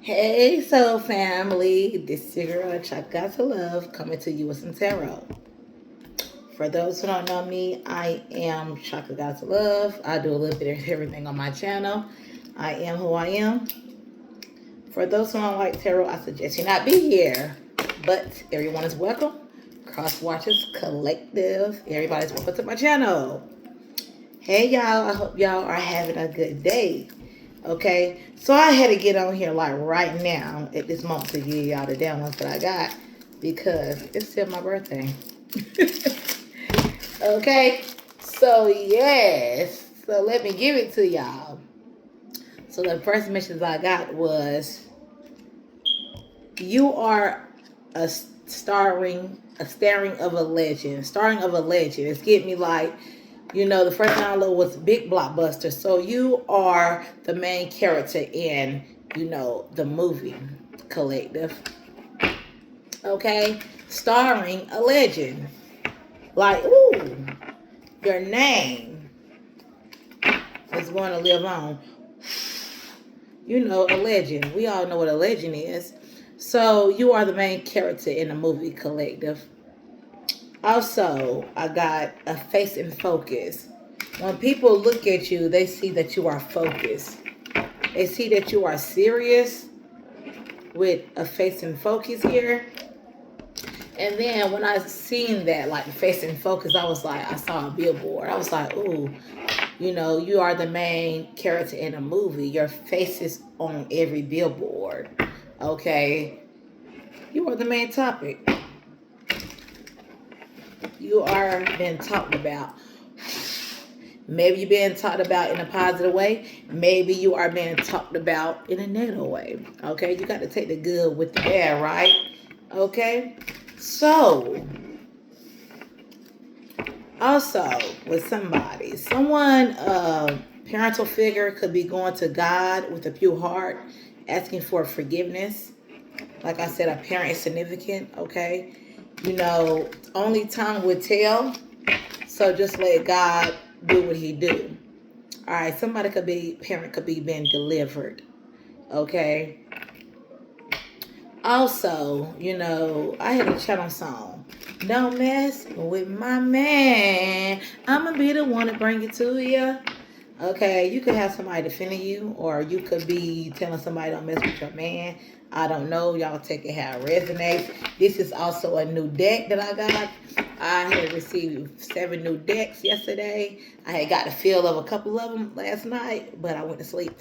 Hey, soul family. This is your girl, Chuck Got to Love, coming to you with some tarot. For those who don't know me, I am Chaka Got to Love. I do a little bit of everything on my channel. I am who I am. For those who don't like tarot, I suggest you not be here. But everyone is welcome. Cross Watchers Collective. Everybody's welcome to my channel. Hey, y'all. I hope y'all are having a good day. Okay, so I had to get on here like right now at this moment to give y'all the downloads that I got because it's still my birthday. Okay, so yes, so let me give it to y'all. So the first message I got was, you are a starring of a legend. Starring of a legend. It's getting me like, the first download was Big Blockbuster. So you are the main character in, the movie Collective. Okay? Starring a legend. Like, ooh, your name is going to live on. A legend. We all know what a legend is. So you are the main character in the movie Collective. Also, I got a face in focus. When people look at you, they see that you are focused. They see that you are serious with a face in focus here. And then when I seen that, like face in focus, I was like, I saw a billboard. I was like, ooh, you are the main character in a movie. Your face is on every billboard. Okay? You are the main topic. You are being talked about. Maybe you're being talked about in a positive way. Maybe you are being talked about in a negative way. Okay? You got to take the good with the bad, right? Okay? So, also with someone, parental figure could be going to God with a pure heart, asking for forgiveness. Like I said, a parent is significant, okay? Only time will tell. So just let God do what he do. All right, parent could be being delivered, okay? Also, I had a channel song. Don't mess with my man. I'ma be the one to bring it to you. Okay, you could have somebody defending you, or you could be telling somebody don't mess with your man. I don't know. Y'all take it how it resonates. This is also a new deck that I got. I had received 7 new decks yesterday. I had got the feel of a couple of them last night, but I went to sleep.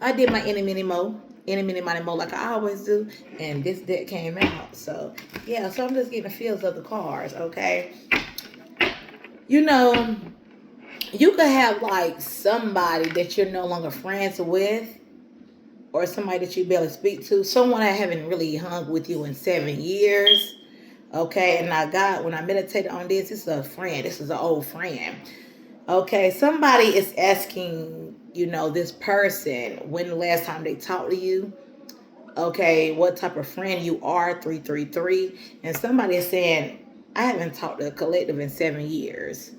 I did my mini mo like I always do, and this deck came out. So yeah, so I'm just getting the feels of the cards. Okay, you could have like somebody that you're no longer friends with, or somebody that you barely speak to, someone that haven't really hung with you in 7 years. Okay, and when I meditated on this is a friend. This is an old friend. Okay, somebody is asking, this person when the last time they talked to you. Okay, what type of friend you are, 333. And somebody is saying, I haven't talked to a collective in 7 years.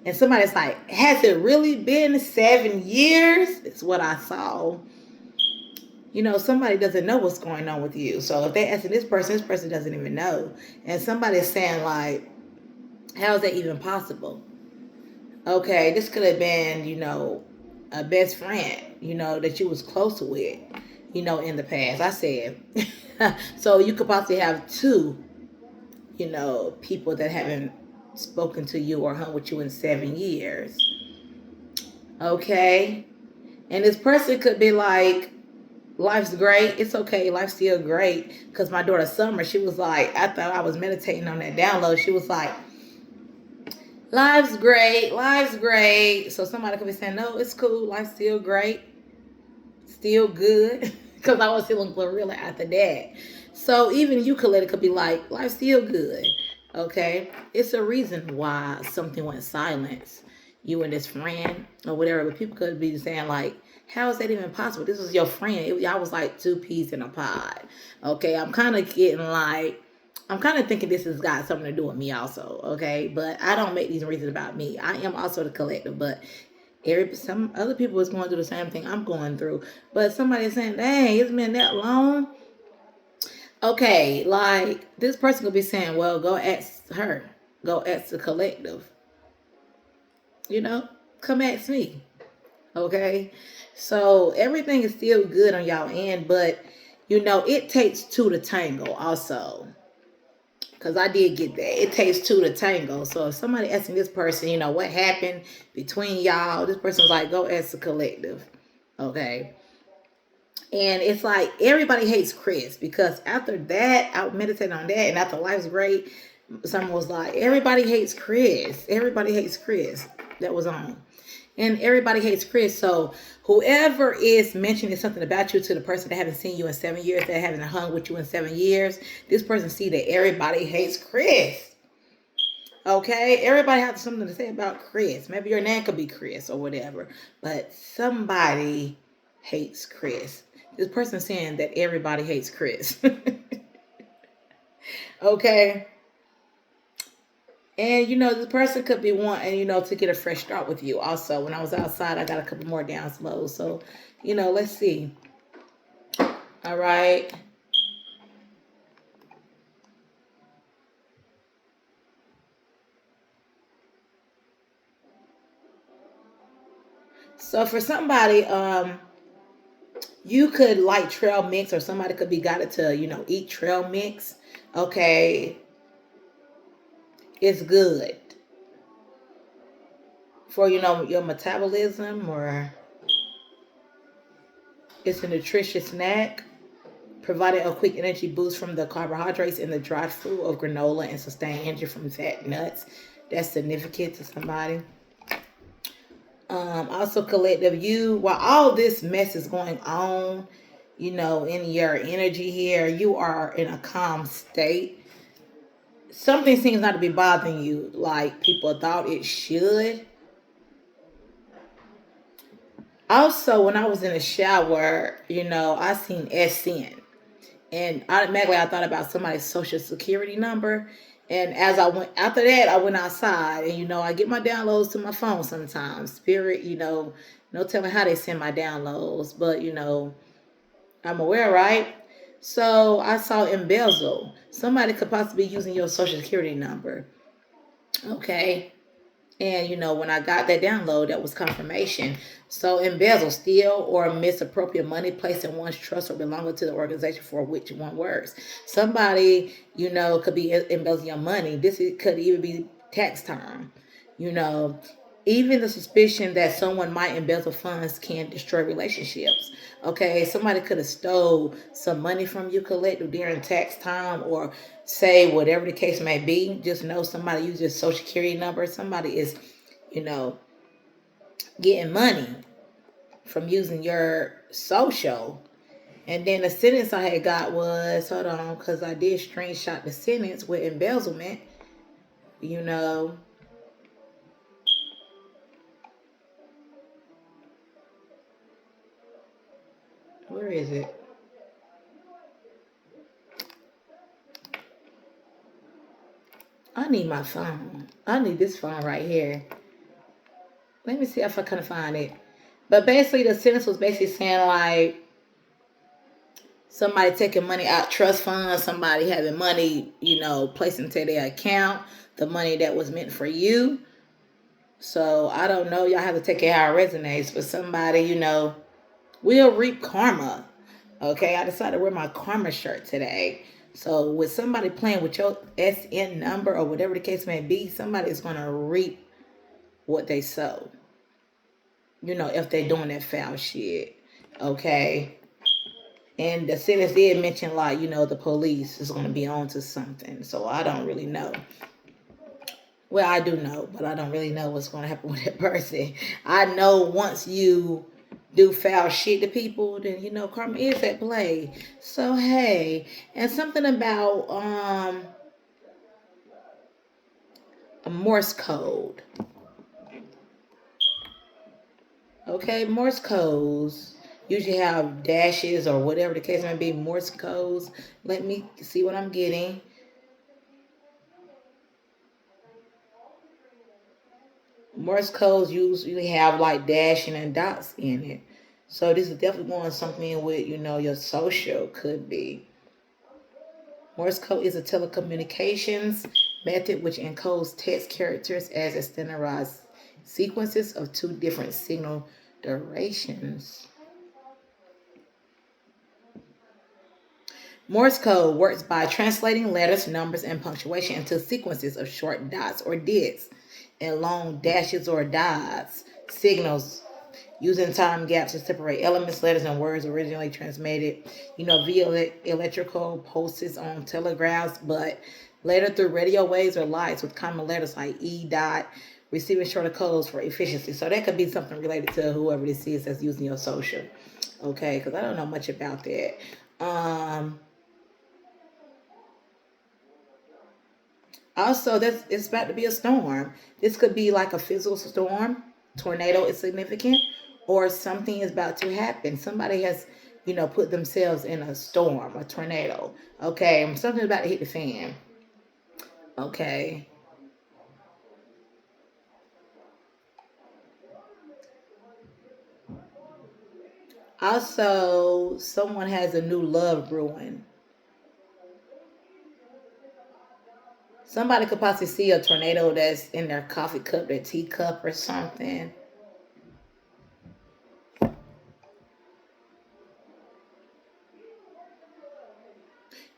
And somebody's like, has it really been 7 years? It's what I saw. Somebody doesn't know what's going on with you. So if they're asking this person doesn't even know. And somebody's saying, like, how is that even possible? Okay, this could have been, a best friend, that you was close with, in the past. I said, so you could possibly have 2, people that haven't spoken to you or hung with you in 7 years. Okay, and this person could be like, life's great. It's okay. Life's still great. Because my daughter Summer, she was like, after I was meditating on that download, she was like, life's great. Life's great. So somebody could be saying, no, it's cool. Life's still great. Still good. Because I was feeling gorilla after that. So even ukulele could be like, life's still good. Okay? It's a reason why something went silent. You and this friend or whatever. But people could be saying like, how is that even possible? This was your friend. Y'all was like 2 peas in a pod. Okay? I'm kind of thinking this has got something to do with me also. Okay? But I don't make these reasons about me. I am also the collective. But Some other people is going through the same thing I'm going through. But somebody is saying, dang, it's been that long. Okay, like this person could be saying, well, go ask her. Go ask the collective. You know? Come ask me. Okay? So everything is still good on y'all end, but it takes two to tango also. Because I did get that. It takes two to tango. So if somebody asking this person, what happened between y'all, this person's like, go ask the collective. Okay. And it's like everybody hates Chris because after that, I meditated on that, and after Life's Great, someone was like, everybody hates Chris. Everybody hates Chris. That was on. And everybody hates Chris. So whoever is mentioning something about you to the person that haven't seen you in 7 years, that haven't hung with you in 7 years, this person see that everybody hates Chris. Okay, everybody has something to say about Chris. Maybe your name could be Chris or whatever, but somebody hates Chris. This person saying that everybody hates Chris. Okay, and this person could be wanting, to get a fresh start with you. Also, when I was outside, I got a couple more downloads. So, let's see. All right. So for somebody, you could like trail mix, or somebody could be guided to, eat trail mix. Okay, it's good for your metabolism, or it's a nutritious snack, providing a quick energy boost from the carbohydrates in the dried fruit of granola and sustained energy from fat nuts. That's significant to somebody. Also, collective, while all this mess is going on, in your energy here, you are in a calm state. Something seems not to be bothering you like people thought it should. Also, when I was in the shower, I seen SN. And automatically I thought about somebody's social security number. And as I went after that, I went outside, and I get my downloads to my phone sometimes. Spirit, no telling how they send my downloads, but I'm aware, right? So I saw embezzle. Somebody could possibly be using your social security number. Okay. And when I got that download, that was confirmation. So embezzle, steal, or misappropriate money placed in one's trust or belonging to the organization for which one works. Somebody, could be embezzling your money. Could even be tax time. You know, Even the suspicion that someone might embezzle funds can destroy relationships. Okay, somebody could have stole some money from you, collective, during tax time, or say whatever the case may be. Just know somebody uses your social security number. Somebody is, you know, getting money from using your social. And then the sentence I had got was, hold on, because I did screenshot the sentence with embezzlement. You know, where is it? I need my phone. I need this phone right here. Let me see if I can find it. But basically, the sentence was basically saying like somebody taking money out trust funds, somebody having money, placed into their account, the money that was meant for you. So I don't know. Y'all have to take care of how it resonates. But somebody, will reap karma. Okay, I decided to wear my karma shirt today. So with somebody playing with your SN number or whatever the case may be, somebody is going to reap what they sow. If they're doing that foul shit. Okay. And the sentence did mention like, the police is going to be on to something. So I don't really know. Well, I do know, but I don't really know what's going to happen with that person. I know once you do foul shit to people, then karma is at play. So hey, and something about a Morse code. Okay, Morse codes usually have dashes or whatever the case may be. Morse codes. Let me see what I'm getting. Morse codes usually have like dashing and dots in it. So this is definitely going something with, your social could be. Morse code is a telecommunications method which encodes text characters as a standardized sequences of two different signal durations. Morse code works by translating letters, numbers, and punctuation into sequences of short dots or dits and long dashes or dots, signals using time gaps to separate elements, letters, and words originally transmitted, via electrical pulses on telegraphs, but later through radio waves or lights with common letters like E dot, receiving shorter codes for efficiency. So that could be something related to whoever this is that's using your social. Okay, because I don't know much about that. Also, it's about to be a storm. This could be like a physical storm. Tornado is significant, or something is about to happen. Somebody has, put themselves in a storm, a tornado. Okay, something's about to hit the fan. Okay. Also, someone has a new love brewing. Somebody could possibly see a tornado that's in their coffee cup, their teacup, or something.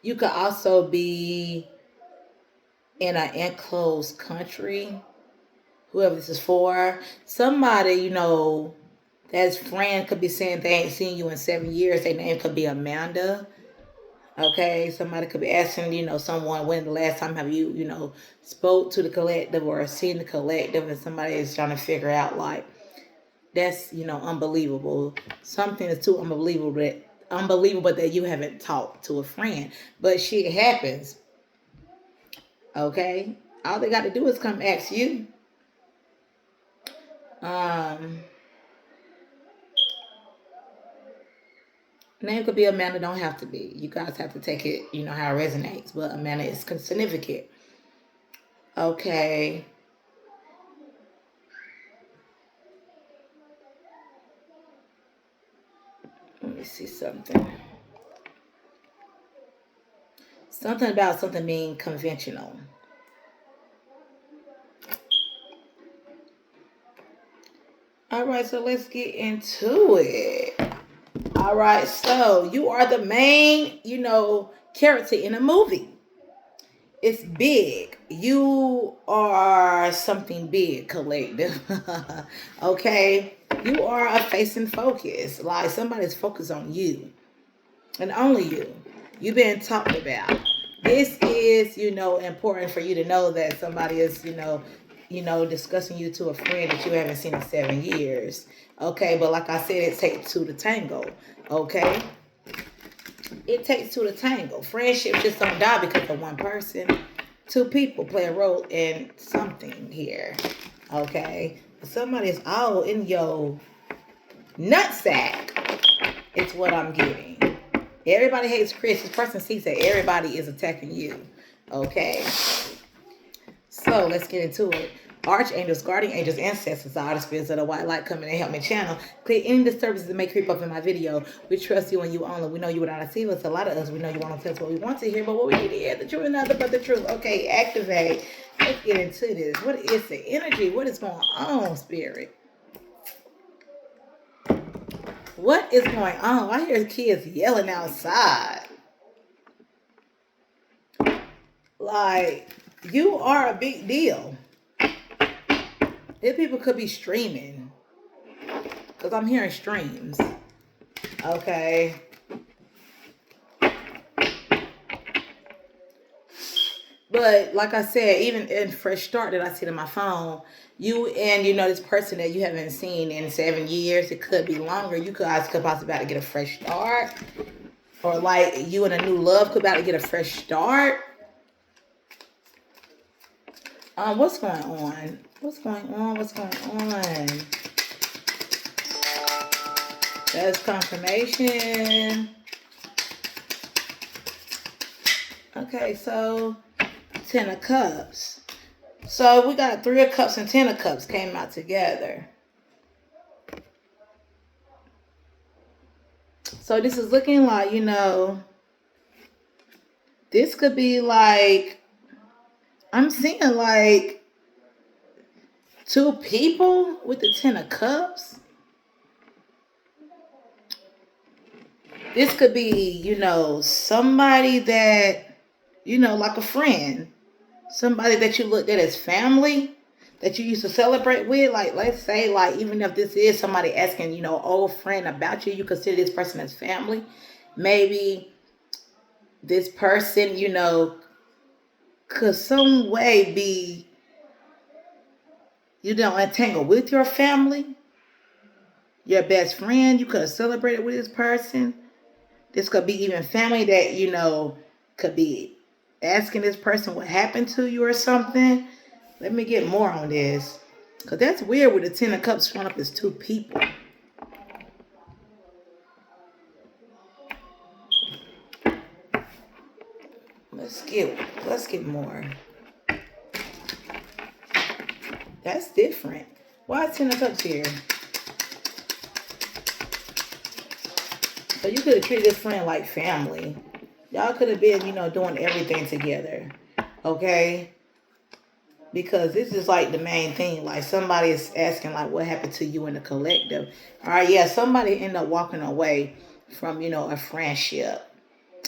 You could also be in an enclosed country, whoever this is for. Somebody, that's friend could be saying they ain't seen you in 7 years. Their name could be Amanda. Okay, somebody could be asking, someone when the last time have you, spoke to the collective or seen the collective, and somebody is trying to figure out like that's unbelievable. Something is too unbelievable that you haven't talked to a friend, but shit happens. Okay, all they got to do is come ask you. Um, Name could be Amanda, don't have to be. You guys have to take it, how it resonates. But Amanda is significant. Okay. Let me see something. Something about something being conventional. All right, so let's get into it. All right, so you are the main, character in a movie. It's big. You are something big, collective. Okay? You are a face and focus. Like somebody's focused on you and only you. You've been talked about. This is, important for you to know that somebody is, discussing you to a friend that you haven't seen in 7 years. Okay, but like I said, it takes two to tango. Okay? It takes two to tango. Friendship just don't die because of one person. Two people play a role in something here. Okay? Somebody's all in your nutsack. It's what I'm getting. Everybody hates Chris. This person sees that everybody is attacking you. Okay? So let's get into it. Archangels, guardian angels, ancestors, all the spirits of the white light coming and help me channel. Clear any disturbances that may creep up in my video. We trust you and you only. We know you without deceive us. A lot of us, we know you want to tell us what we want to hear, but what we need to hear, the truth and nothing but the truth. Okay, activate. Let's get into this. What is the energy? What is going on, spirit? What is going on? I hear kids yelling outside. Like, you are a big deal. These people could be streaming. Because I'm hearing streams. Okay. But like I said, even in fresh start that I see on my phone, you and this person that you haven't seen in 7 years, it could be longer. You guys could possibly about to get a fresh start. Or like you and a new love could about to get a fresh start. What's going on? What's going on? What's going on? That's confirmation. Okay, so 10 of Cups. So we got Three of Cups and Ten of Cups came out together. So this is looking like, this could be like, I'm seeing like two people with the Ten of Cups. This could be, somebody that, like a friend. Somebody that you looked at as family that you used to celebrate with. Like, let's say, like, even if this is somebody asking, old friend about you, you consider this person as family. Maybe this person, could some way be, entangled with your family, your best friend. You could have celebrated with this person. This could be even family that, could be asking this person what happened to you or something. Let me get more on this. Because that's weird with the Ten of Cups showing up as two people. Let's get more. That's different. Why is Ten of Cups here? So you could have treated this friend like family. Y'all could have been, doing everything together. Okay? Because this is like the main thing. Like somebody is asking like what happened to you in the collective. All right, yeah, somebody ended up walking away from, a friendship.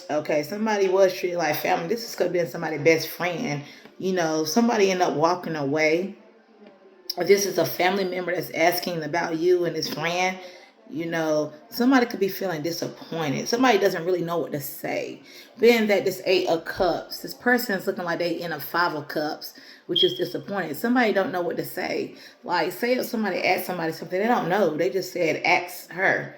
Okay, somebody was treated like family. This could have been somebody's best friend. Somebody ended up walking away. Or this is a family member that's asking about you and his friend. Somebody could be feeling disappointed. Somebody doesn't really know what to say. Being that this Eight of Cups, this person is looking like they in a Five of Cups, which is disappointed. Somebody don't know what to say. Like, say if somebody asks somebody something, they don't know. They just said, ask her,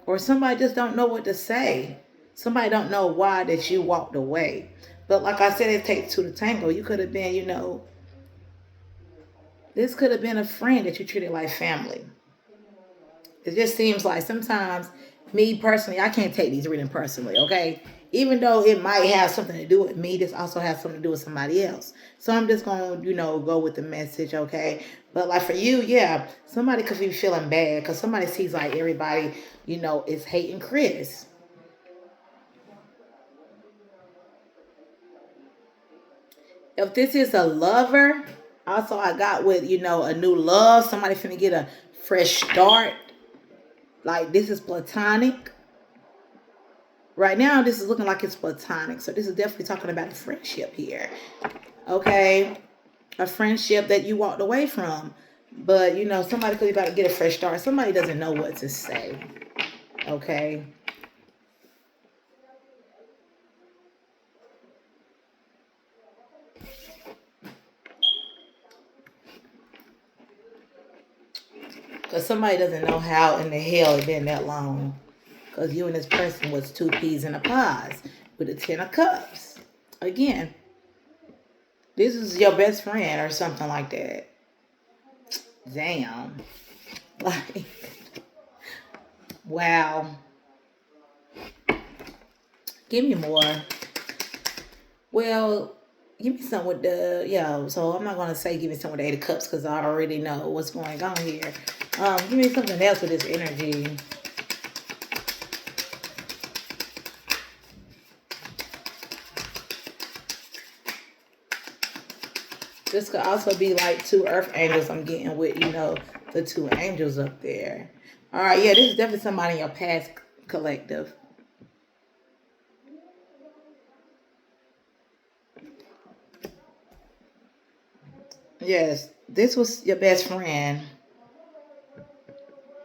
Or somebody just don't know what to say. Somebody don't know why that you walked away. But like I said, it takes two to tango. You could have been, this could have been a friend that you treated like family. It just seems like sometimes, me personally, I can't take these reading personally, okay? Even though it might have something to do with me, this also has something to do with somebody else. So I'm just going to, go with the message, okay? But like for you, yeah, somebody could be feeling bad because somebody sees like everybody, is hating Chris. If this is a lover, also I got with, a new love, somebody finna get a fresh start. Like this is platonic. Right now, this is looking like it's platonic. So this is definitely talking about a friendship here. Okay? A friendship that you walked away from. But, somebody could be about to get a fresh start. Somebody doesn't know what to say. Okay? Because somebody doesn't know how in the hell it been that long. Because you and this person was two peas in a pod with the Ten of Cups. Again, this is your best friend or something like that. Damn. Like, wow. Give me more. Well, give me some with the, so I'm not going to say give me some with the Eight of Cups because I already know what's going on here. Give me something else with this energy. This could also be like two earth angels I'm getting with, the two angels up there. All right, yeah, this is definitely somebody in your past collective. Yes, this was your best friend.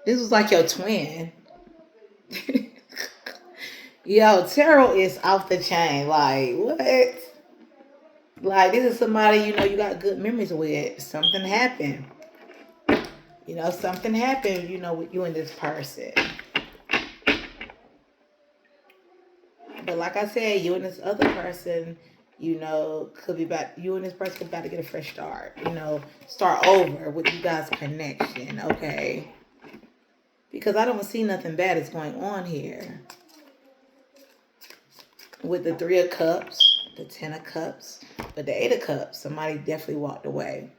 This was like your twin. Yo, tarot is off the chain. Like, what? Like, this is somebody, you got good memories with. Something happened. Something happened, with you and this person. But like I said, you and this other person, could be about, you and this person could be about to get a fresh start. Start over with you guys' connection, okay? Because I don't see nothing bad is going on here. With the Three of Cups. the Ten of Cups. But the Eight of Cups, somebody definitely walked away.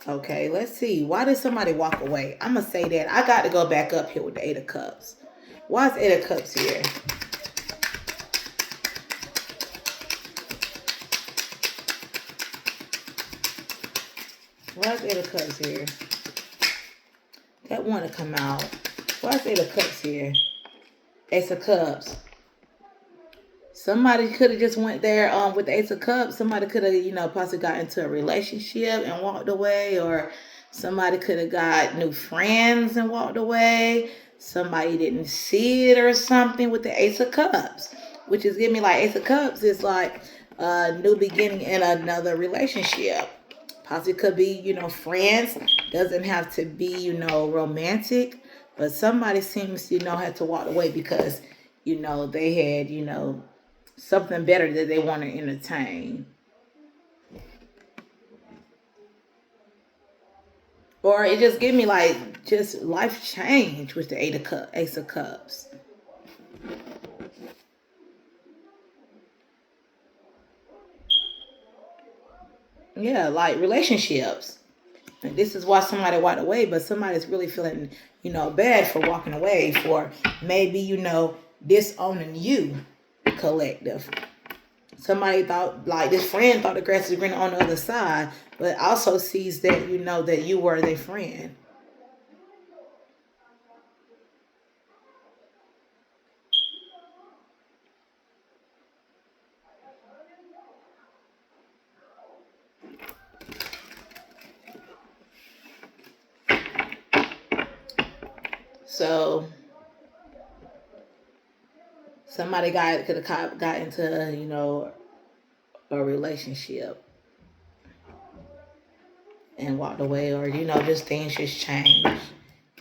Okay, let's see. Why did somebody walk away? I'm going to say that. I got to go back up here with the Eight of Cups. Why is Eight of Cups here? Why is Eight of Cups here? That one to come out. Why is Eight of Cups here? Ace of Cups. Somebody could have just went there with the Ace of Cups. Somebody could have, possibly got into a relationship and walked away. Or somebody could have got new friends and walked away. Somebody didn't see it or something with the Ace of Cups. Which is giving me like Ace of Cups is like a new beginning in another relationship. Possibly could be, friends. Doesn't have to be, romantic. But somebody seems, had to walk away because, they had, something better that they want to entertain. Or it just give me like just life change with the Ace of Cups. Yeah, like relationships. And this is why somebody walked away, but somebody's really feeling, bad for walking away, for maybe, disowning you, collective. Somebody thought, like this friend thought the grass was greener on the other side, but also sees that, that you were their friend. So somebody could have got into, a relationship and walked away, or just things just changed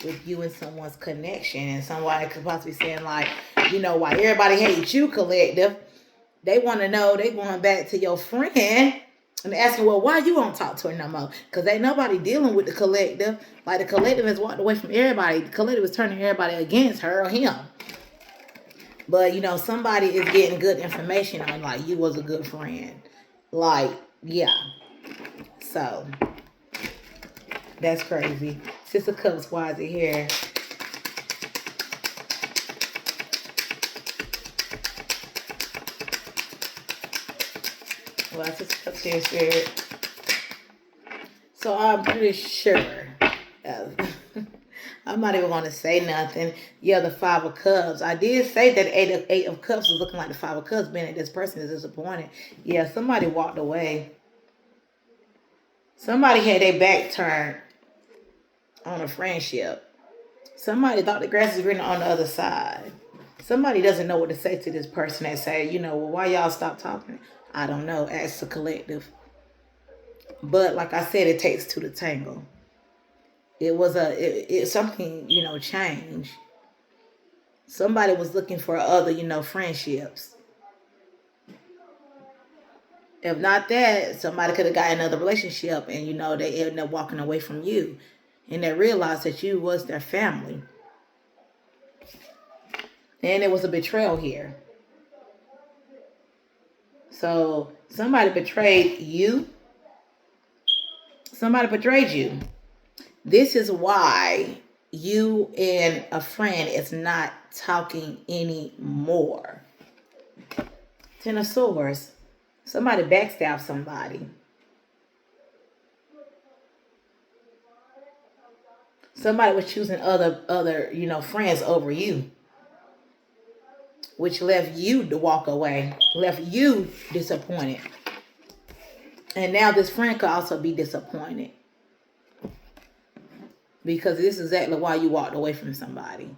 with you and someone's connection, and somebody could possibly saying like, why everybody hates you, collective. They want to know, they going back to your friend and asking, well, why you won't talk to her no more? Because ain't nobody dealing with the collective. Like the collective has walked away from everybody. The collective is turning everybody against her or him. But, somebody is getting good information on, like, you was a good friend. Like, yeah. So, that's crazy. Six of Cups, why is it here? Well, Six of Cups here, Spirit. So, I'm pretty sure. I'm not even going to say nothing. Yeah, the Five of Cups. I did say that Eight of Cups was looking like the Five of Cups, being that this person is disappointed. Yeah, somebody walked away. Somebody had their back turned on a friendship. Somebody thought the grass is greener on the other side. Somebody doesn't know what to say to this person that say, well, why y'all stop talking? I don't know. Ask the collective. But like I said, it takes two to tango. It was something, change. Somebody was looking for other, friendships. If not that, somebody could have got another relationship and, they ended up walking away from you. And they realized that you was their family. And it was a betrayal here. So somebody betrayed you. Somebody betrayed you. This is why you and a friend is not talking anymore. Ten of Swords. Somebody backstabbed somebody. Somebody was choosing other friends over you, which left you to walk away, left you disappointed. And now this friend could also be disappointed. Because this is exactly why you walked away from somebody.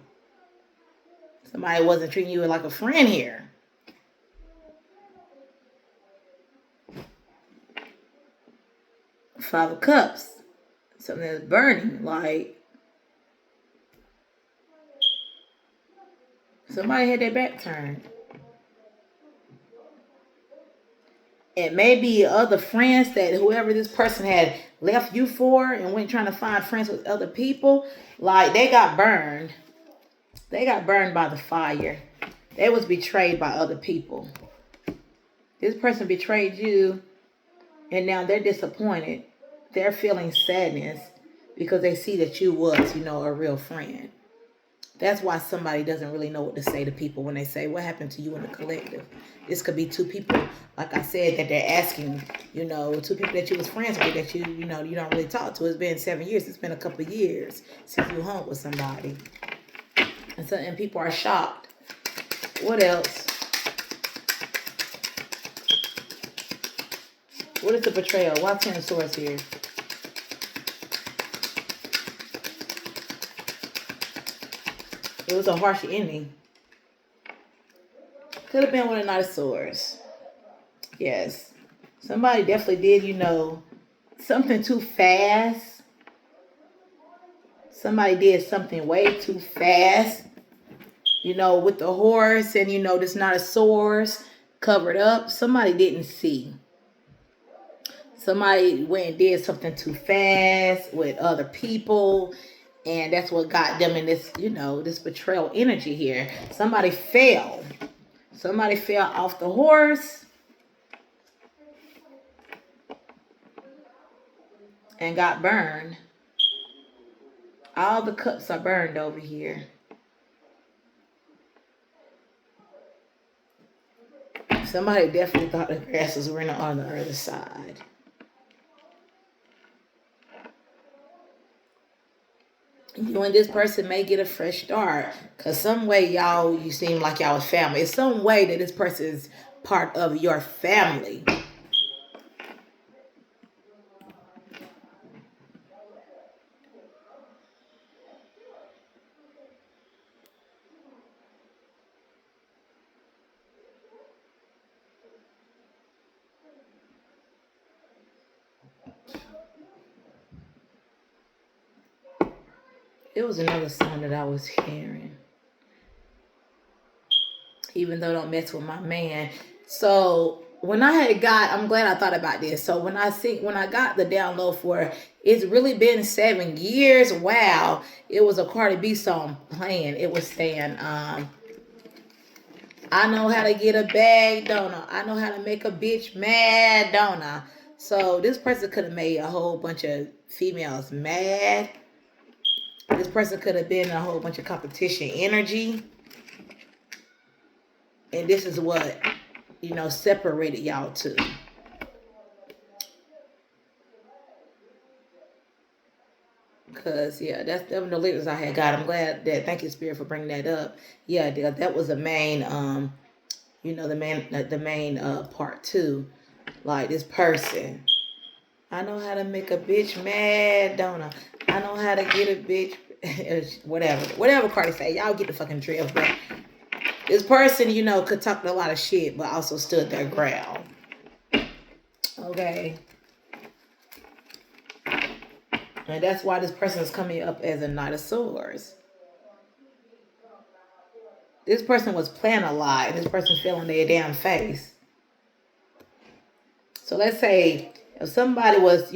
Somebody wasn't treating you like a friend here. Five of Cups. Something that's burning. Like, somebody had their back turned. And maybe other friends that whoever this person had left you for and went trying to find friends with other people, like they got burned. They got burned by the fire. They was betrayed by other people. This person betrayed you, and now they're disappointed. They're feeling sadness because they see that you was, a real friend. That's why somebody doesn't really know what to say to people when they say, what happened to you in the collective? This could be two people, like I said, that they're asking, two people that you was friends with that you don't really talk to. It's been 7 years. It's been a couple of years since you hung with somebody. And people are shocked. What else? What is the betrayal? Why 10 of Swords here? It was a harsh ending. Could have been with a Knight of Swords. Yes. Somebody definitely did, something too fast. Somebody did something way too fast. With the horse and, this Knight of Swords covered up. Somebody didn't see. Somebody went and did something too fast with other people. And that's what got them in this, this betrayal energy here. Somebody fell. Somebody fell off the horse and got burned. All the cups are burned over here. Somebody definitely thought the grass was greener on the other side. You and this person may get a fresh start. Because some way you seem like y'all was family. It's some way that this person is part of your family. It was another song that I was hearing. Even though don't mess with my man. So when I'm glad I thought about this. So when I got the download for it's really been 7 years. Wow. It was a Cardi B song playing. It was saying, I know how to get a bag, don't I? I know how to make a bitch mad, don't I? So this person could have made a whole bunch of females mad. This person could have been a whole bunch of competition energy. And this is what, separated y'all two. Because, yeah, that's them the lyrics I had got. I'm glad that, thank you, Spirit, for bringing that up. Yeah, that was the main, the main part too. Like this person. I know how to make a bitch mad, don't I? I know how to get a bitch, whatever Cardi say. Y'all get the fucking drift, but this person, could talk a lot of shit, but also stood their ground. Okay. And that's why this person is coming up as a Knight of Swords. This person was playing a lot, and this person fell on their damn face. So let's say if somebody was,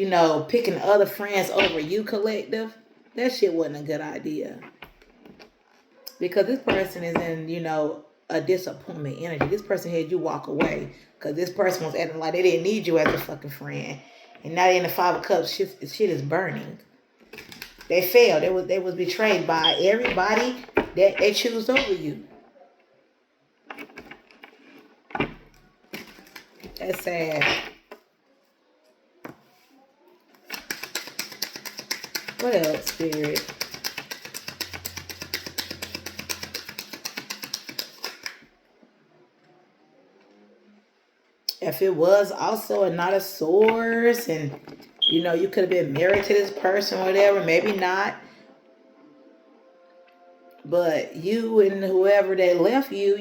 picking other friends over you, collective, that shit wasn't a good idea. Because this person is in, a disappointment energy. This person had you walk away because this person was acting like they didn't need you as a fucking friend. And now they in the 5 of Cups, shit is burning. They failed. They was betrayed by everybody that they choose over you. That's sad. What else, Spirit? If it was also a Knight of Swords and, you could have been married to this person or whatever, maybe not. But you and whoever that left you,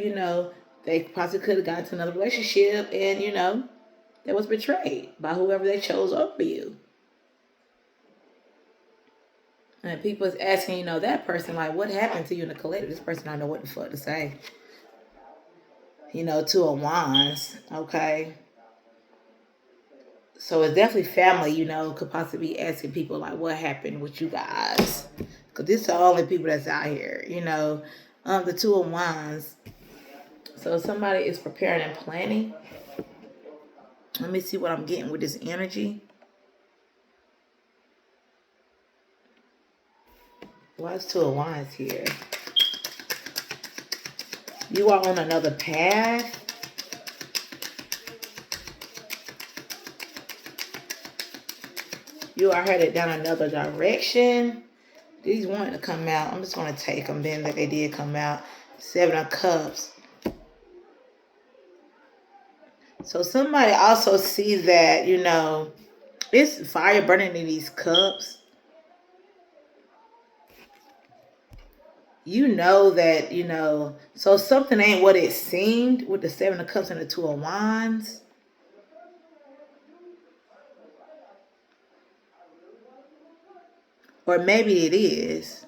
they possibly could have gotten to another relationship and, they was betrayed by whoever they chose over you. And people is asking, that person, like, what happened to you in the collective? This person don't know what the fuck to say. 2 of Wands, okay? So it's definitely family, could possibly be asking people, like, what happened with you guys? Because this is the only people that's out here, the 2 of Wands. So somebody is preparing and planning. Let me see what I'm getting with this energy. Why is Two of Wands here? You are on another path. You are headed down another direction. These wanted to come out. I'm just going to take them then that they did come out. Seven of Cups. So somebody also sees that, it's fire burning in these cups. You know that, so something ain't what it seemed with the Seven of Cups and the Two of Wands. Or maybe it is.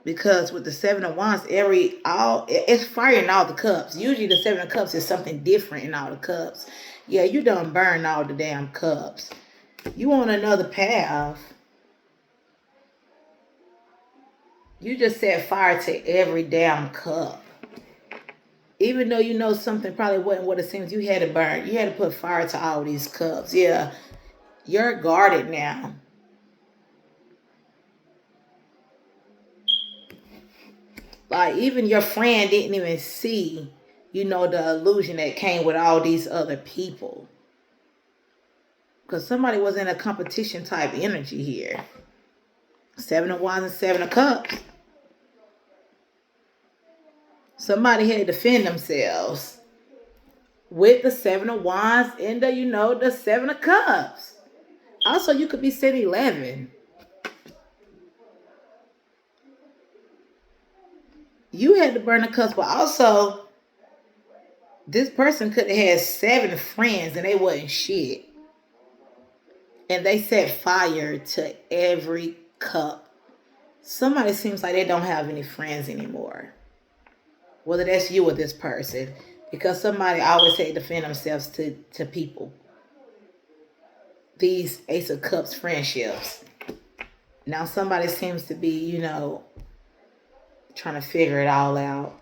Because with the Seven of Wands, it's fire in all the cups. Usually the Seven of Cups is something different in all the cups. Yeah, you done burn all the damn cups. You on another path. You just set fire to every damn cup. Even though you know something probably wasn't what it seems, you had to burn. You had to put fire to all these cups. Yeah, you're guarded now. Like, even your friend didn't even see, the illusion that came with all these other people. Because somebody was in a competition type energy here. Seven of Wands and Seven of Cups. Somebody had to defend themselves with the Seven of Wands and the Seven of Cups. Also, you could be sitting 11. You had to burn the cups, but also this person could have had 7 friends and they wasn't shit. And they set fire to every cup. Somebody seems like they don't have any friends anymore. Whether that's you or this person. Because somebody always had to defend themselves to people. These Ace of Cups friendships. Now somebody seems to be, trying to figure it all out.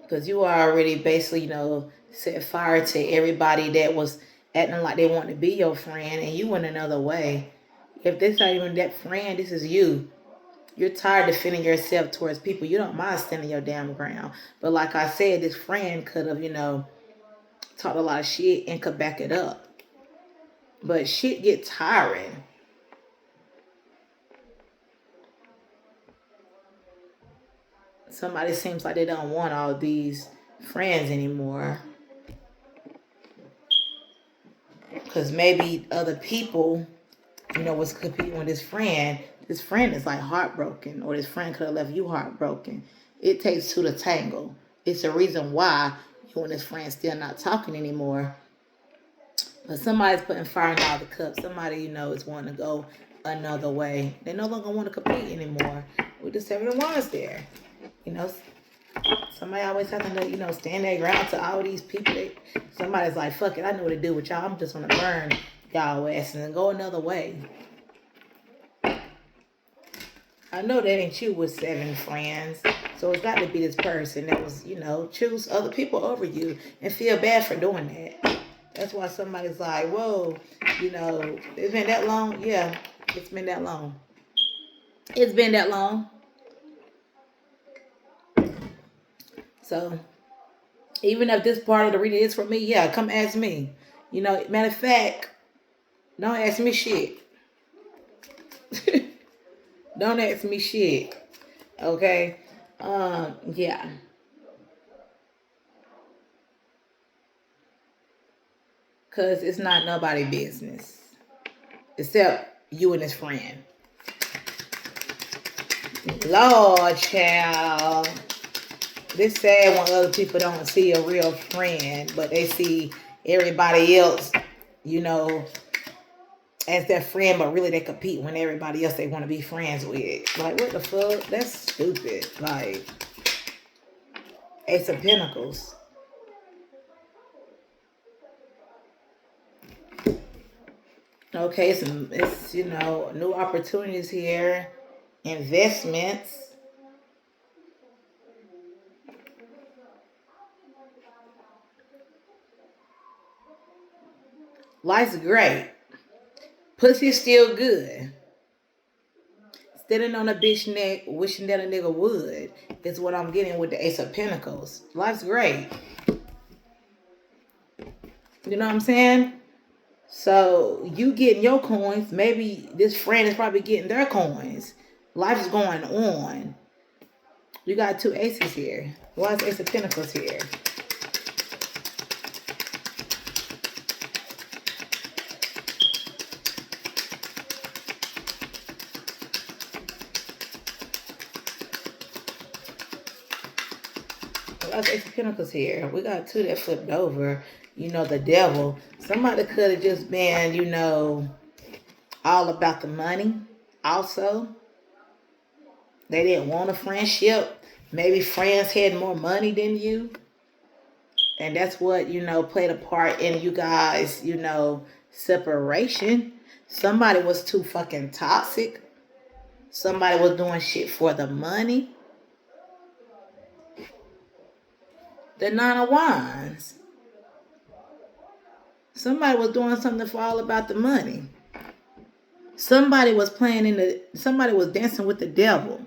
Because you already basically, set fire to everybody that was acting like they want to be your friend, and you went another way. If this not even that friend, this is you. You're tired of defending yourself towards people. You don't mind standing your damn ground. But like I said, this friend could have, talked a lot of shit and could back it up. But shit get tiring. Somebody seems like they don't want all these friends anymore. Because maybe other people, was competing with this friend. This friend is like heartbroken, or this friend could have left you heartbroken. It takes 2 to tangle. It's the reason why you and this friend still not talking anymore. But somebody's putting fire in all the cups. Somebody, is wanting to go another way. They no longer want to compete anymore. With the Seven of Wands there. Somebody always having to, stand their ground to all these people. Somebody's like, fuck it, I know what to do with y'all. I'm just going to burn y'all asses and go another way. I know that ain't you with 7 friends. So it's got to be this person that was, choose other people over you and feel bad for doing that. That's why somebody's like, whoa, it's been that long. Yeah, it's been that long. It's been that long. So, even if this part of the reading is for me, yeah, come ask me. Matter of fact, don't ask me shit. Don't ask me shit. Okay? Yeah. Because it's not nobody business. Except you and his friend. Lord, child. This sad when other people don't see a real friend, but they see everybody else, as their friend, but really they compete when everybody else they want to be friends with. Like, what the fuck? That's stupid. Like, Ace of Pentacles. Okay, it's new opportunities here, investments. Life's great. Pussy's still good. Standing on a bitch neck, wishing that a nigga would, is what I'm getting with the Ace of Pentacles. Life's great. You know what I'm saying? So you getting your coins. Maybe this friend is probably getting their coins. Life's going on. You got two aces here. Why is Ace of Pentacles here? Why is Ace of Pentacles here? We got two that flipped over. You know, the devil. Somebody could have just been, you know, all about the money. Also, they didn't want a friendship. Maybe friends had more money than you. And that's what, you know, played a part in you guys, you know, separation. Somebody was too fucking toxic. Somebody was doing shit for the money. The Nine of Wands. Somebody was doing something for all about the money. Somebody was somebody was dancing with the devil.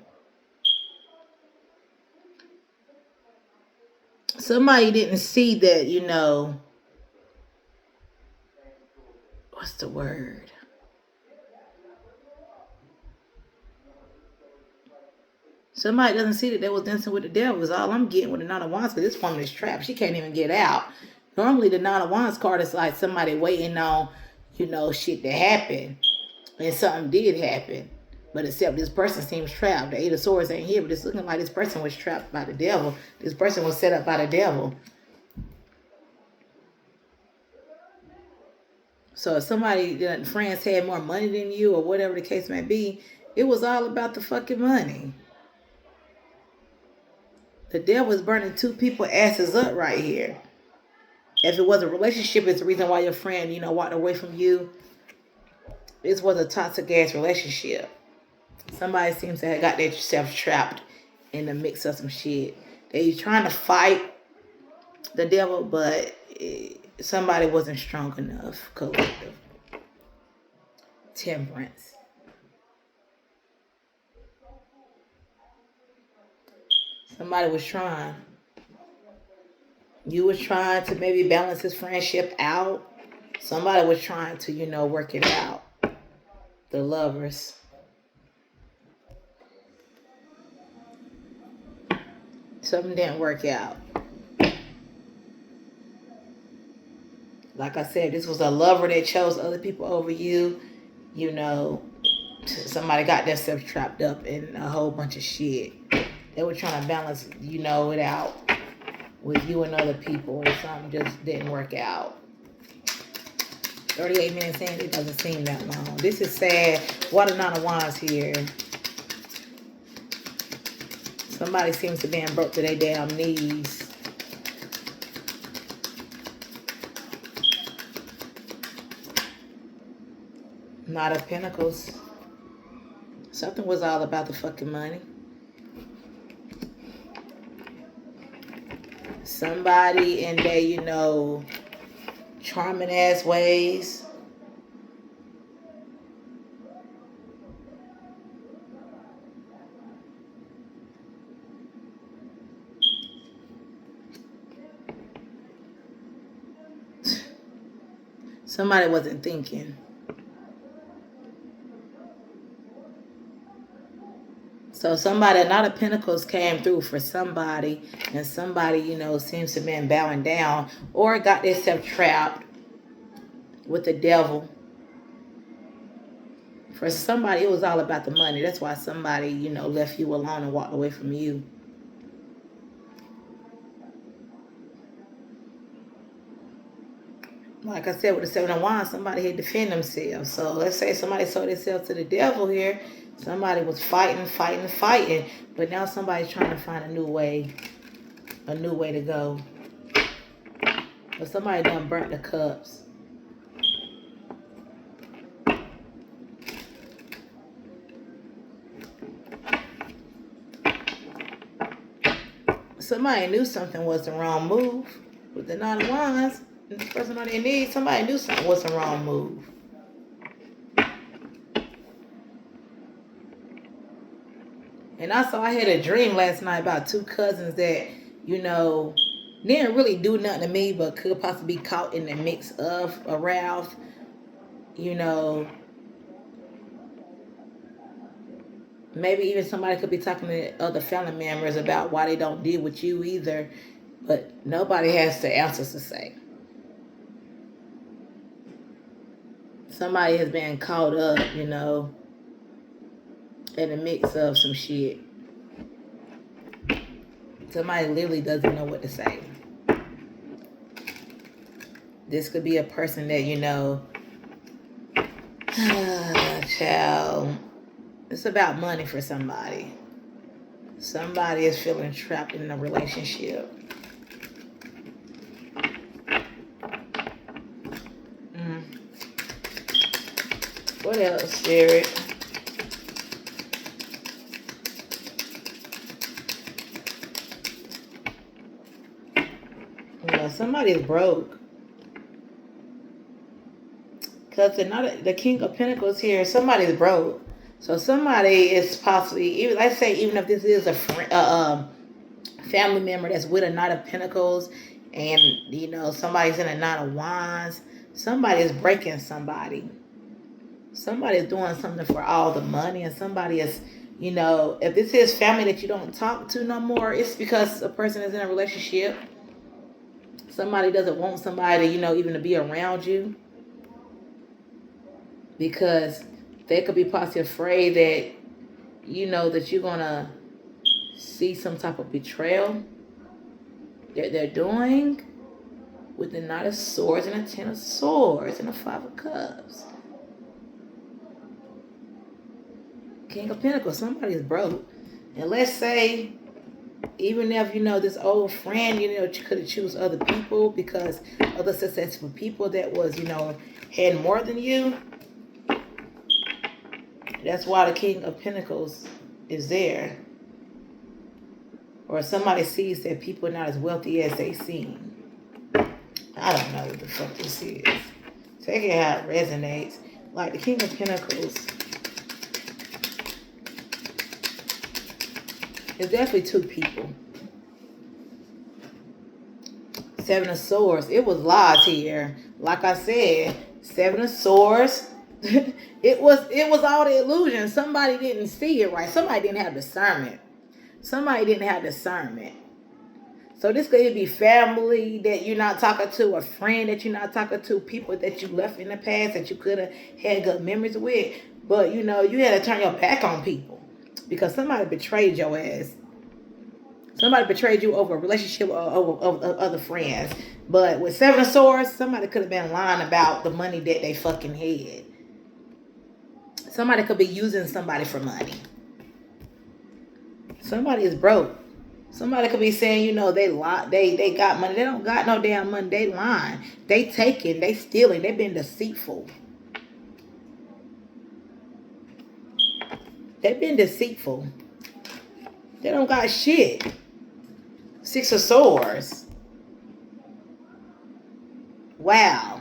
Somebody didn't see that, you know, what's the word? Somebody doesn't see that they was dancing with the devil is all I'm getting with the Nine of Wands, because this woman is trapped. She can't even get out. Normally the Nine of Wands card is like somebody waiting on, you know, shit to happen. And something did happen. But except this person seems trapped. The Eight of Swords ain't here, but it's looking like this person was trapped by the devil. This person was set up by the devil. So if somebody, friends had more money than you or whatever the case may be, it was all about the fucking money. The devil is burning two people asses up right here. If it was a relationship, it's the reason why your friend, you know, walked away from you. This was a toxic ass relationship. Somebody seems to have got themselves trapped in the mix of some shit. They trying to fight the devil, but somebody wasn't strong enough. Collective. Temperance. Somebody was trying. You was trying to maybe balance his friendship out. Somebody was trying to, you know, work it out. The Lovers. Something didn't work out. Like I said, this was a lover that chose other people over you. You know, somebody got themselves trapped up in a whole bunch of shit. They were trying to balance, you know, it out with you and other people, and something just didn't work out. 38 minutes in, it doesn't seem that long. This is sad. What a Nine of Wands here. Somebody seems to be broke to their damn knees. Knight of Pentacles. Something was all about the fucking money. Somebody in their, you know, charming ass ways. Somebody wasn't thinking. So somebody, a Knight of Pentacles came through for somebody, and somebody, you know, seems to have been bowing down or got themselves trapped with the devil. For somebody, it was all about the money. That's why somebody, you know, left you alone and walked away from you. Like I said, with the Seven of Wands, somebody had to defend themselves. So let's say somebody sold themselves to the devil here. Somebody was fighting. But now somebody's trying to find a new way to go. But somebody done burnt the cups. Somebody knew something was the wrong move with the Nine of Wands. This person on their knees, somebody knew something was a wrong move. And also, I had a dream last night about two cousins that, you know, didn't really do nothing to me, but could possibly be caught in the mix of a Ralph. You know, maybe even somebody could be talking to other family members about why they don't deal with you either, but nobody has the answers to say. Somebody has been caught up, you know, in the mix of some shit. Somebody literally doesn't know what to say. This could be a person that, you know, child, it's about money for somebody. Somebody is feeling trapped in a relationship. What else, Spirit? Well, somebody's broke. Because the King of Pentacles here, somebody's broke. So somebody is possibly, even I say, even if this is a family member that's with a Knight of Pentacles, and you know somebody's in a Knight of Wands, somebody is breaking somebody. Somebody is doing something for all the money, and somebody is, you know, if this is family that you don't talk to no more, it's because a person is in a relationship. Somebody doesn't want somebody, you know, even to be around you, because they could be possibly afraid that, you know, that you're gonna see some type of betrayal that they're doing with the Knight of Swords and a Ten of Swords and a Five of Cups. King of Pentacles, somebody's broke. And let's say, even if, you know, this old friend, you know, you could have choose other people because other successful people that was, you know, had more than you. That's why the King of Pentacles is there. Or somebody sees that people are not as wealthy as they seem. I don't know what the fuck this is. Take it how it resonates. Like the King of Pentacles. It's definitely two people. Seven of Swords. It was lies here. Like I said, Seven of Swords. it was all the illusion. Somebody didn't see it right. Somebody didn't have discernment. Somebody didn't have discernment. So this could be family that you're not talking to, a friend that you're not talking to, people that you left in the past that you could have had good memories with. But, you know, you had to turn your back on people because somebody betrayed your ass. Somebody betrayed you over a relationship or over other friends. But with Seven of Swords, somebody could have been lying about the money that they fucking had. Somebody could be using somebody for money. Somebody is broke. Somebody could be saying, you know, they got money. They don't got no damn money. They lying. They taking. They stealing. They been deceitful. They've been deceitful. They don't got shit. Six of Swords. Wow.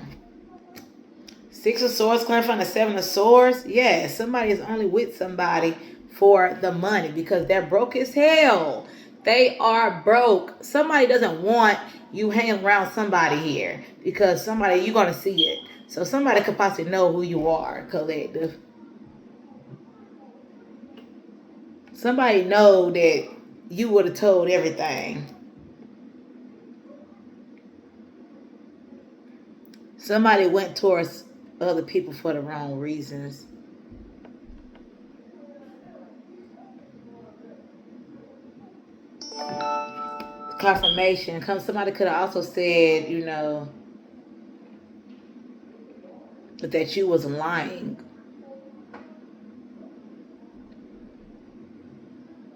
Six of Swords coming from the Seven of Swords. Yeah, somebody is only with somebody for the money because they're broke as hell. They are broke. Somebody doesn't want you hanging around somebody here because somebody, you're going to see it. So somebody could possibly know who you are, collective. Somebody know that you would have told everything. Somebody went towards other people for the wrong reasons. Confirmation. Somebody could have also said, you know, that you was lying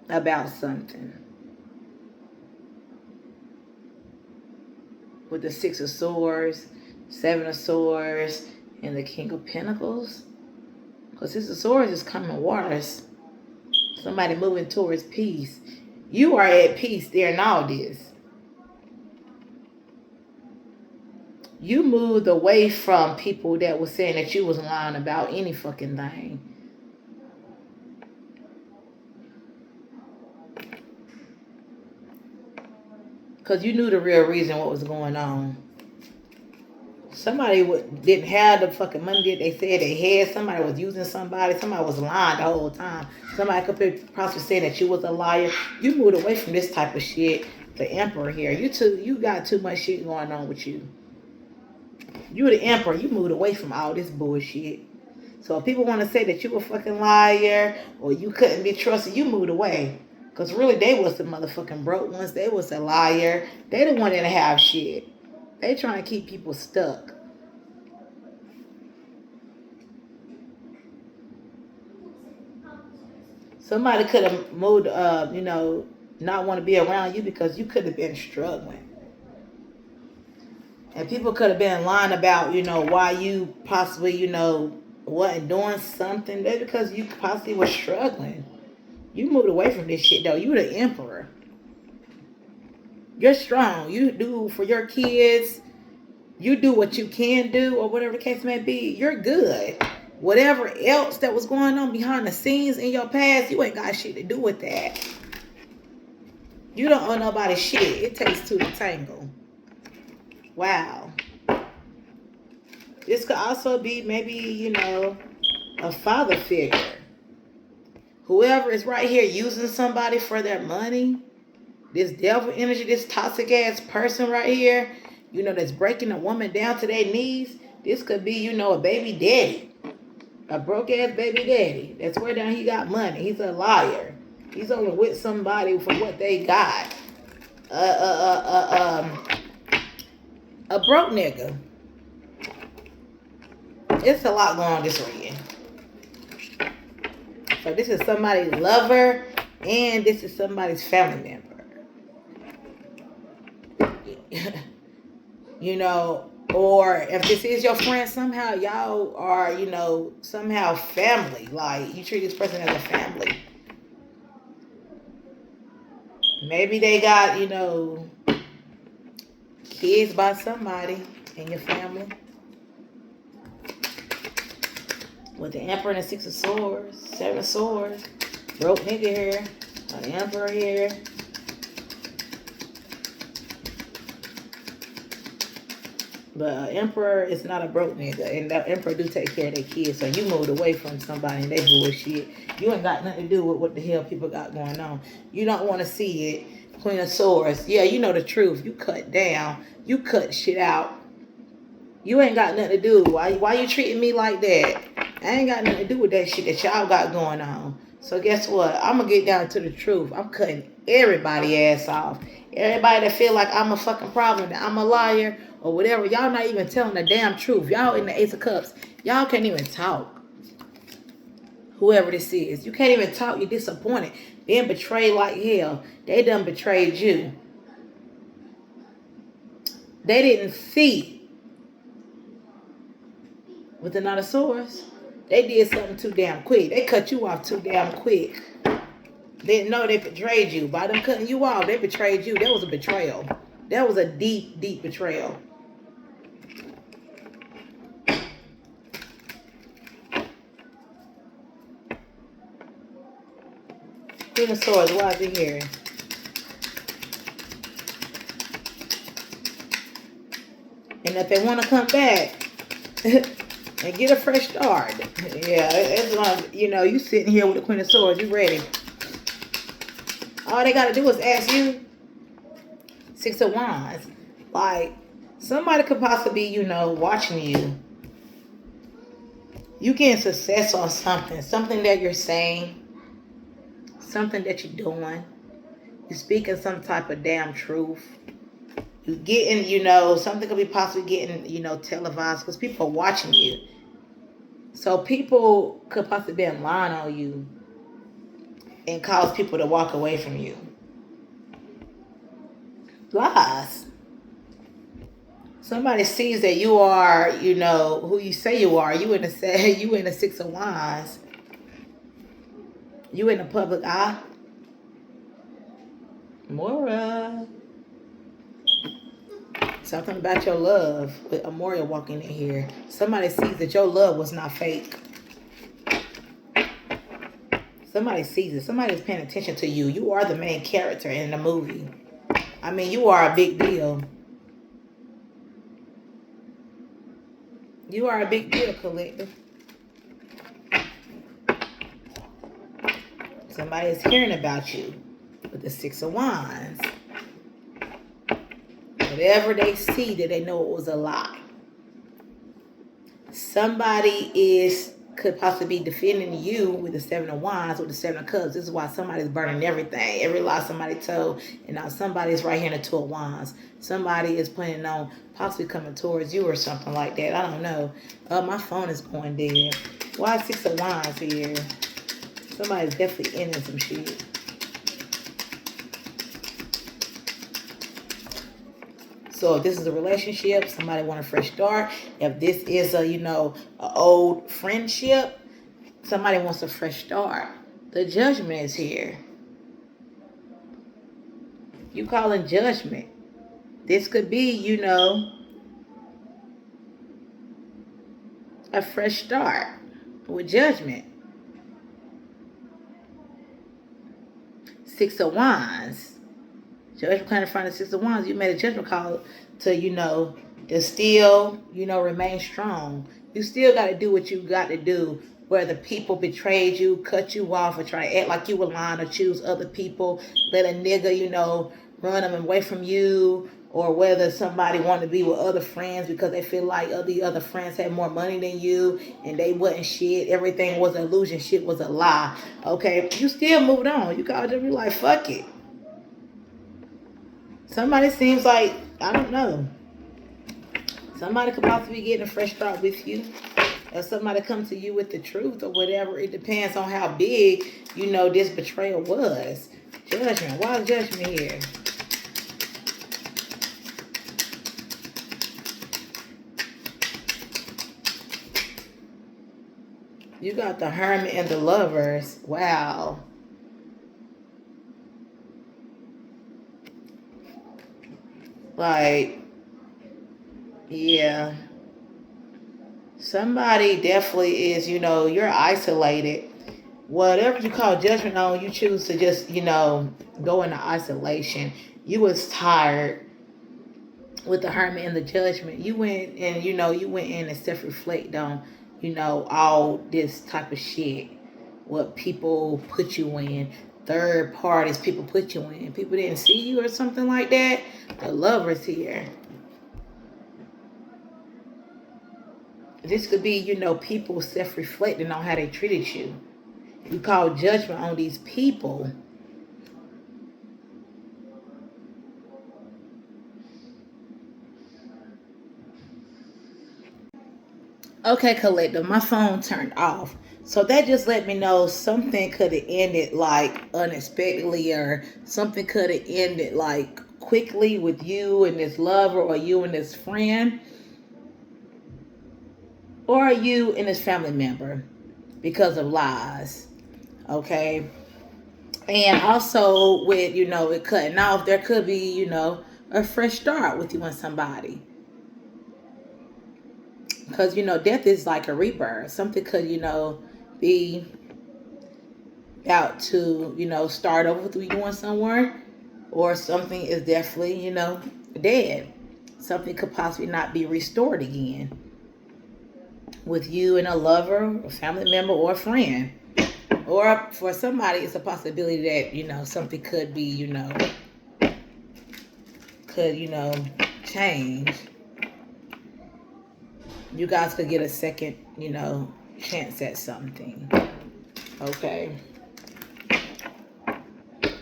about something. With the Six of Swords, Seven of Swords, and the King of Pentacles. Because Six of Swords is coming waters. Somebody moving towards peace. You are at peace there in all this. You moved away from people that was saying that you was lying about any fucking thing. Because you knew the real reason what was going on. Somebody didn't have the fucking money that they said they had. Somebody was using somebody. Somebody was lying the whole time. Somebody could be possibly saying that you was a liar. You moved away from this type of shit. The emperor here. You got too much shit going on with you. You the emperor. You moved away from all this bullshit. So if people want to say that you a fucking liar or you couldn't be trusted, you moved away. Because really, they was the motherfucking broke ones. They was the liar. They the one that have shit. They trying to keep people stuck. Somebody could have moved, not want to be around you because you could have been struggling. And people could have been lying about, why you possibly, wasn't doing something. That's because you possibly was struggling. You moved away from this shit, though. You the emperor. You're strong. You do for your kids. You do what you can do, or whatever the case may be. You're good. Whatever else that was going on behind the scenes in your past, you ain't got shit to do with that. You don't owe nobody shit. It takes two to tango. Wow. This could also be maybe, a father figure. Whoever is right here using somebody for their money, this devil energy, this toxic ass person right here, that's breaking a woman down to their knees. This could be, a baby daddy. A broke ass baby daddy. That's where down he got money. He's a liar. He's only with somebody for what they got. A broke nigga. It's a lot going on this weekend. So this is somebody's lover and this is somebody's family member. Or if this is your friend, somehow y'all are, somehow family. Like, you treat this person as a family. Maybe they got, kids by somebody in your family. With the Emperor and the Six of Swords, Seven of Swords, broke nigga here, the Emperor here. But Emperor is not a broke nigga. And the Emperor do take care of their kids. So you moved away from somebody and they bullshit. You ain't got nothing to do with what the hell people got going on. You don't want to see it. Queen of Swords. Yeah, you know the truth. You cut down. You cut shit out. You ain't got nothing to do. Why you treating me like that? I ain't got nothing to do with that shit that y'all got going on. So guess what? I'm going to get down to the truth. I'm cutting everybody ass off. Everybody that feel like I'm a fucking problem, that I'm a liar, or whatever. Y'all not even telling the damn truth. Y'all in the Ace of Cups. Y'all can't even talk. Whoever this is. You can't even talk. You're disappointed. Being betrayed like hell. They done betrayed you. They didn't see. With the Knight of Swords. They did something too damn quick. They cut you off too damn quick. They didn't know they betrayed you. By them cutting you off, they betrayed you. That was a betrayal. That was a deep, deep betrayal. Queen of Swords, why is it here? And if they want to come back and get a fresh start, yeah, it's gonna, you sitting here with the Queen of Swords, you ready. All they got to do is ask you. Six of Wands. Like, somebody could possibly be, watching you. You getting success on something. Something that you're saying. Something that you're doing. You're speaking some type of damn truth. You're getting, something could be possibly getting, televised because people are watching you. So people could possibly be lying on you and cause people to walk away from you. Lies. Somebody sees that you are, who you say you are. You in the Six of Wands. You in the public eye. Mora. Something about your love with Amoria walking in here. Somebody sees that your love was not fake. Somebody sees it. Somebody's paying attention to you. You are the main character in the movie. I mean, you are a big deal. You are a big deal, collective. Somebody is hearing about you with the Six of Wands. Whatever they see, that they know it was a lie. Somebody could possibly be defending you with the Seven of Wands, with the Seven of Cups. This is why somebody's burning everything, every lie somebody told, and now somebody's right here in the Two of Wands. Somebody is planning on possibly coming towards you or something like that. I don't know. My phone is going dead. Why Six of Wands here? Somebody's definitely ending some shit. So if this is a relationship, somebody want a fresh start. If this is an old friendship, somebody wants a fresh start. The Judgment is here. You calling Judgment. This could be, a fresh start with Judgment. Six of Wands. Judgment kind of front of Six of Wands. You made a judgment call to still, remain strong. You still got to do what you got to do. Whether people betrayed you, cut you off, or try to act like you were lying, or choose other people, let a nigga, run them away from you, or whether somebody wanted to be with other friends because they feel like the other friends had more money than you and they wasn't shit. Everything was an illusion. Shit was a lie. Okay, you still moved on. You gotta be like, fuck it. Somebody seems like, I don't know. Somebody could possibly be getting a fresh start with you. Or somebody come to you with the truth or whatever. It depends on how big, this betrayal was. Judgment. Why is Judgment here? You got the Hermit and the Lovers. Wow. Like, yeah. Somebody definitely is, you're isolated. Whatever you call judgment on, you choose to just, go into isolation. You was tired with the Hermit and the Judgment. You went and, you went in and self-reflect on, all this type of shit. What people put you in. Third parties people put you in. People didn't see you or something like that. The Lovers here. This could be, people self-reflecting on how they treated you. You call judgment on these people. Okay, collective, my phone turned off. So that just let me know something could have ended like unexpectedly, or something could have ended like quickly with you and this lover, or you and this friend, or you and this family member because of lies. Okay. And also with, it cutting off, there could be, a fresh start with you and somebody. Because, death is like a rebirth. Something could, be out to, start over with you going somewhere. Or something is definitely, dead. Something could possibly not be restored again. With you and a lover, a family member, or a friend. Or for somebody, it's a possibility that, something could be, change. You guys could get a second, chance at something. Okay.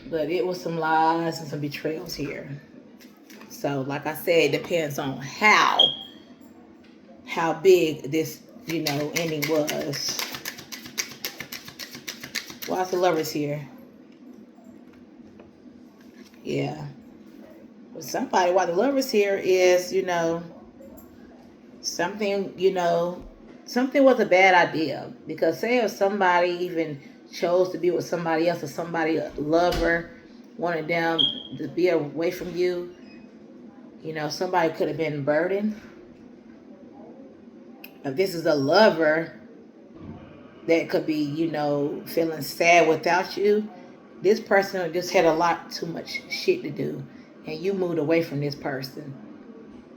But it was some lies and some betrayals here. So, like I said, it depends on how big this, ending was. Why's the Lovers here? Yeah. But somebody, why the Lovers here is, something, something was a bad idea. Because say if somebody even chose to be with somebody else, or somebody, a lover, wanted them to be away from you, You know, somebody could have been burdened. If this is a lover that could be, you know, feeling sad without you, this person just had a lot too much shit to do. And you moved away from this person.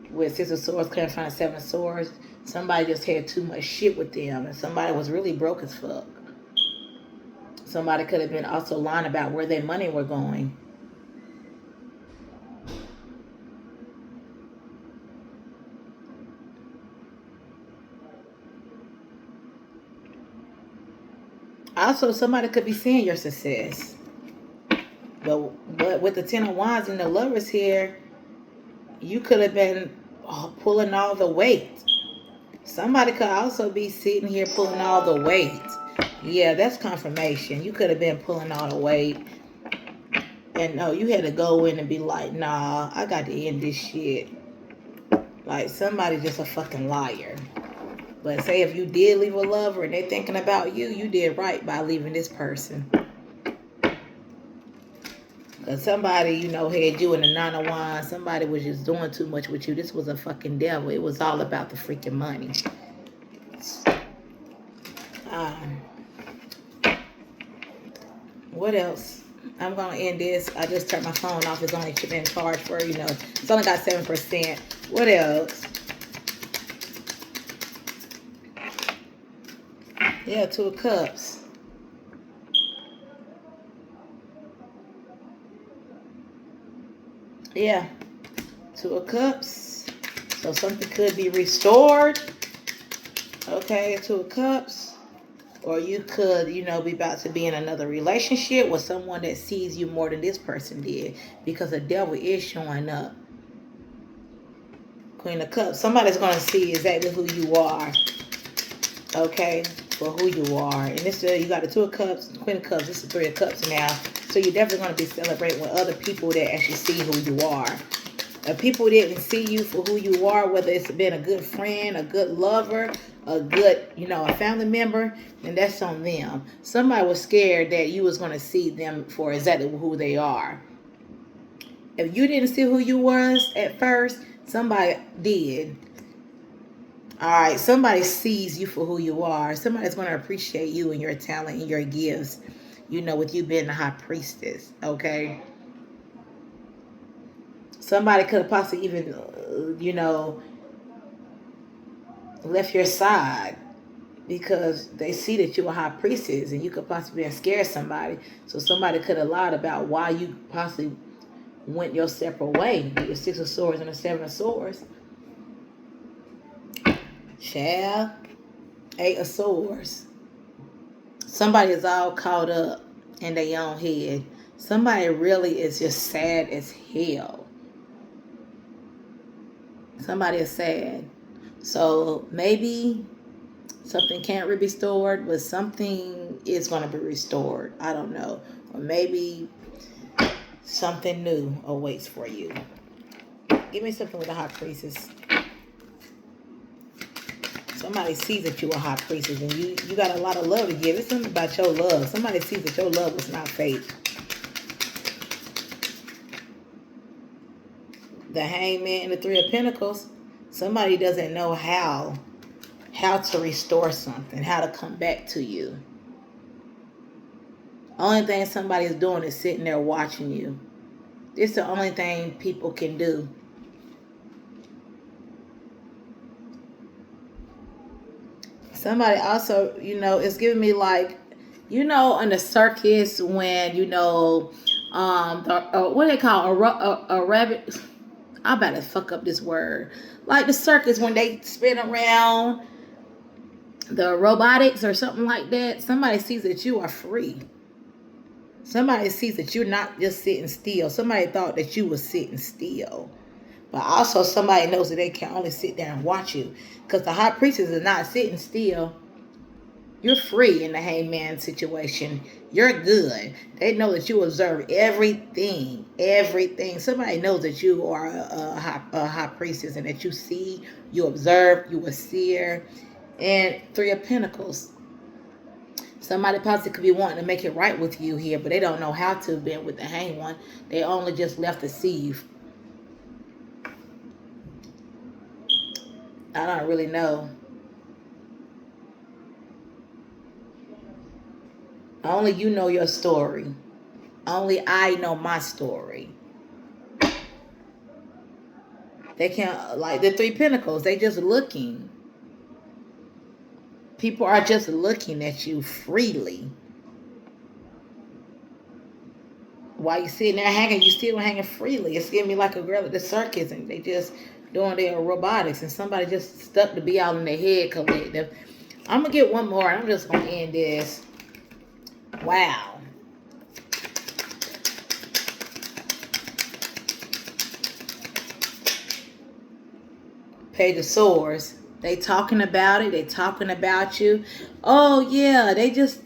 With Six of Swords couldn't find Seven of Swords, somebody just had too much shit with them. And somebody was really broke as fuck. Somebody could have been also lying about where their money were going. Also, somebody could be seeing your success. But with the Ten of Wands and the Lovers here, you could have been pulling all the weight. Somebody could also be sitting here pulling all the weight. Yeah, that's confirmation. You could have been pulling all the weight. And no, you had to go in and be like, nah, I got to end this shit. Like, somebody just a fucking liar. But say if you did leave a lover and they're thinking about you, you did right by leaving this person. Because somebody, you know, had you in the Nine of Wands. Somebody was just doing too much with you. This was a fucking devil. It was all about the freaking money. What else? I'm going to end this. I just turned my phone off. It's only been charged for, you know, it's only got 7%. What else? Yeah, Two of Cups. Yeah, Two of Cups. So something could be restored. Okay, Two of Cups. Or you could, you know, be about to be in another relationship with someone that sees you more than this person did. Because the devil is showing up. Queen of Cups. Somebody's going to see exactly who you are. Okay, for who you are. And this you got the Two of Cups, Queen of Cups. This is Three of Cups now. So you're definitely going to be celebrating with other people that actually see who you are. If people didn't see you for who you are, whether it's been a good friend, a good lover, a good, you know, a family member, then that's on them. Somebody was scared that you was going to see them for exactly who they are. If you didn't see who you was at first, somebody did. All right, somebody sees you for who you are. Somebody's going to appreciate you and your talent and your gifts, you know, with you being the high priestess, okay? Somebody could have possibly even, you know, left your side because they see that you're a high priestess and you could possibly scare somebody. So somebody could have lied about why you possibly went your separate way with the Six of Swords and the Seven of Swords. Child, Eight of Swords. Somebody is all caught up in their own head. Somebody really is just sad as hell. Somebody is sad. So maybe something can't be restored, but something is going to be restored. I don't know. Or maybe something new awaits for you. Give me something with a high priestess. Somebody sees that you're a high priestess and you got a lot of love to give. It's something about your love. Somebody sees that your love was not fake. The Hangman and the Three of Pentacles. Somebody doesn't know how to restore something, how to come back to you. Only thing somebody is doing is sitting there watching you. It's the only thing people can do. Somebody also, you know, is giving me like, you know, in the circus when, you know, what do they call a rabbit? I better fuck up this word. Like the circus when they spin around the robotics or something like that. Somebody sees that you are free. Somebody sees that you're not just sitting still. Somebody thought that you were sitting still. But also somebody knows that they can only sit there and watch you. Because the high priestess is not sitting still. You're free in the hangman situation. You're good. They know that you observe everything. Everything. Somebody knows that you are a high priestess and that you see, you observe, you a seer. And Three of Pentacles. Somebody possibly could be wanting to make it right with you here, but they don't know how to be with the hang one. They only just left to see you. I don't really know. Only you know your story. Only I know my story. They can't, like the Three Pentacles, they just looking. People are just looking at you freely. While you sitting there hanging, you still hanging freely. It's giving me like a girl at the circus and they just doing their robotics and somebody just stuck to be out in their head collective. I'm gonna get one more and I'm just gonna end this. Wow. Page of Swords. They talking about it. They talking about you. Oh yeah, they just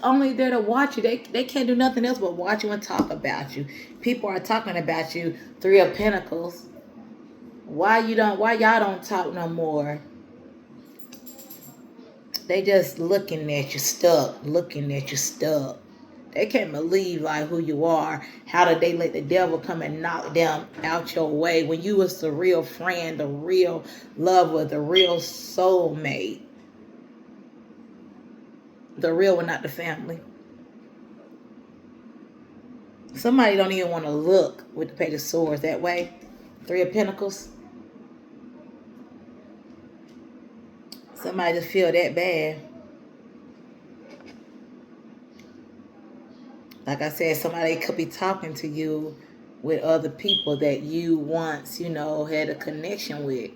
only there to watch you. They can't do nothing else but watch you and talk about you. People are talking about you. Three of Pentacles. Why y'all don't talk no more? They just looking at you stuck, looking at you stuck. They can't believe like who you are. How did they let the devil come and knock them out your way when you was the real friend, the real lover, the real soulmate, the real one, not the family. Somebody don't even want to look with the Page of Swords that way. Three of Pentacles. Somebody just feel that bad. Like I said, somebody could be talking to you with other people that you once, had a connection with.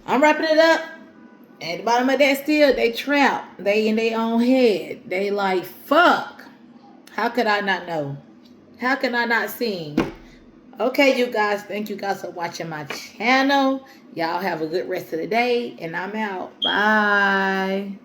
I'm wrapping it up. At the bottom of that still, they trapped. They in their own head. They like, fuck. How could I not know? How can I not see? Okay, you guys. Thank you guys for watching my channel. Y'all have a good rest of the day. And I'm out. Bye.